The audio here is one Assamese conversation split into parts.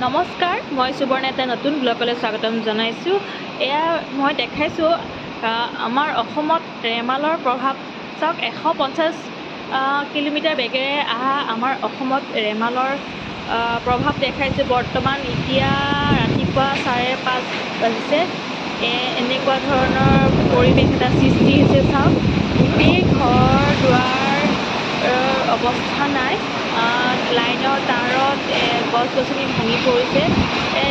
নমস্কাৰ, মই সুবৰ্ণা এটা নতুন ব্লগলৈ স্বাগতম জনাইছোঁ। এয়া মই দেখাইছোঁ আমাৰ অসমত ৰেমালৰ প্ৰভাৱ চাওক 150 কিলোমিটাৰ বেগেৰে অহা আমাৰ অসমত ৰেমালৰ প্ৰভাৱ দেখাইছোঁ। বৰ্তমান এতিয়া ৰাতিপুৱা 5:30 বাজিছে। এনেকুৱা ধৰণৰ পৰিৱেশ এটা সৃষ্টি হৈছে। চাওক, গোটেই ঘৰ দুৱাৰ অৱস্থা নাই। লাইনৰ তাঁৰত গছ-গছনি ভাঙি পৰিছে।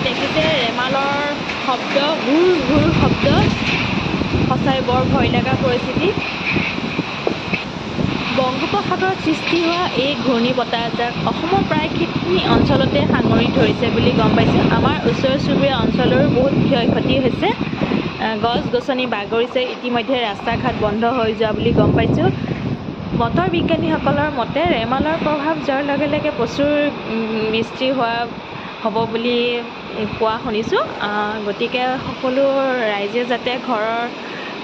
দেখিছে ৰেমালৰ শব্দ, ঘূৰ ঘূৰ শব্দ, সঁচাই বৰ ভয় লগা পৰিস্থিতি। বংগোপসাগৰত সৃষ্টি হোৱা এই ঘূৰ্ণী বতাহজাক অসমৰ প্ৰায়খিনি অঞ্চলতে সাঙুৰি ধৰিছে বুলি গম পাইছোঁ। আমাৰ ওচৰ চুবুৰীয়া অঞ্চলৰো বহুত ক্ষয় ক্ষতি হৈছে। গছ-গছনি বাগৰিছে। ইতিমধ্যে ৰাস্তা ঘাট বন্ধ হৈ যোৱা বুলি গম পাইছোঁ। বতৰ বিজ্ঞানীসকলৰ মতে ৰেমালৰ প্ৰভাৱ যোৱাৰ লগে লগে প্ৰচুৰ বৃষ্টি হ'ব বুলি কোৱা শুনিছোঁ। গতিকে সকলো ৰাইজে যাতে ঘৰৰ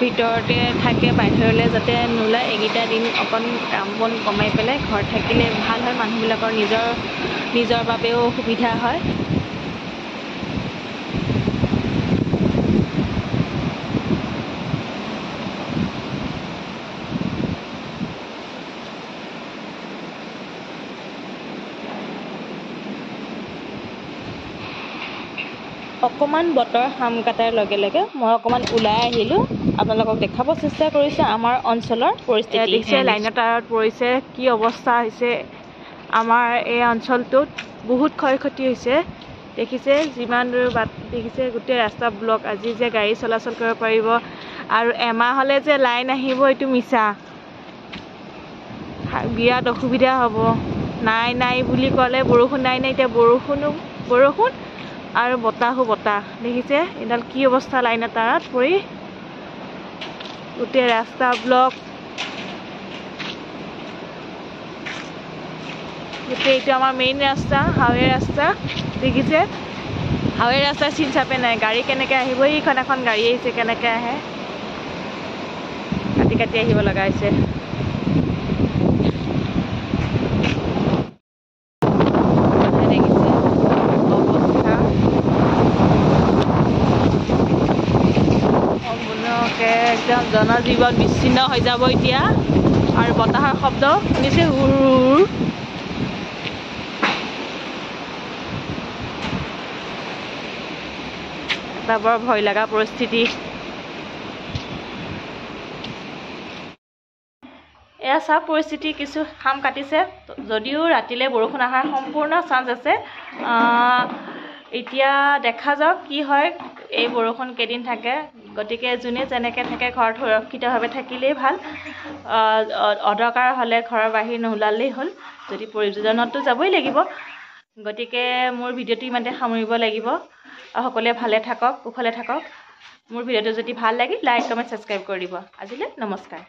ভিতৰতে থাকে, বাহিৰলৈ যাতে নোলায়। এইকেইটা দিন অকণ কাম বন কমাই পেলাই ঘৰত থাকিলে ভাল হয়। মানুহবিলাকৰ নিজৰ বাবেও সুবিধা হয়। অকণমান বতৰ সাম কাটাৰ লগে লগে মই অকণমান ওলাই আহিলোঁ। আপোনালোকক দেখাব চেষ্টা কৰিছোঁ আমাৰ অঞ্চলৰ পৰিস্থিতি। দেখিছে লাইনৰ তাঁৰত পৰিছে, কি অৱস্থা হৈছে। আমাৰ এই অঞ্চলটোত বহুত ক্ষয় ক্ষতি হৈছে। দেখিছে যিমান দূৰ বাট দেখিছে, গোটেই ৰাস্তা ব্লক। আজি যে গাড়ী চলাচল কৰিব পাৰিব আৰু এমাহলৈ যে লাইন আহিব এইটো মিছা। বিৰাট অসুবিধা হ'ব। নাই বুলি ক'লে বৰষুণ নাই। এতিয়া বৰষুণ আৰু বতাহো বতাহ। দেখিছে এডাল কি অৱস্থা, লাইনৰ তাঁৰত পৰি গোটেই ৰাস্তা ব্লক। গোটেই এইটো আমাৰ মেইন ৰাস্তা, হাইৱে ৰাস্তা। দেখিছে হাইৱে ৰাস্তাৰ চিন চাপে নাই। গাড়ী কেনেকৈ আহিব, এইখন এখন গাড়ী আহিছে, কেনেকৈ আহে, কাটি কাটি আহিব লগা হৈছে। একদম জনজীৱন বিচ্ছিন্ন হৈ যাব এতিয়া। আৰু বতাহৰ শব্দ শুনিছে, হুৰ হুৰ। এটা বৰ ভয় লগা পৰিস্থিতি। এয়া চাওক, পৰিস্থিতি কিছু সাম কাটিছে, যদিও ৰাতিলৈ বৰষুণ অহাৰ সম্পূৰ্ণ চান্স আছে। এতিয়া দেখা যাওক কি হয়, এই বৰষুণ কেইদিন থাকে। গতিকে যোনে যেনেকৈ থাকে ঘৰত সুৰক্ষিতভাৱে থাকিলেই ভাল। অদৰকাৰ হ'লে ঘৰৰ বাহিৰ নোলালেই হ'ল। যদি প্ৰয়োজনতো যাবই লাগিব। গতিকে মোৰ ভিডিঅ'টো ইমানতে সামৰিব লাগিব। সকলোৱে ভালে থাকক, কুশলে থাকক। মোৰ ভিডিঅ'টো যদি ভাল লাগিল লাইক, কমেণ্ট, ছাবস্ক্ৰাইব কৰি দিব। আজিলৈ নমস্কাৰ।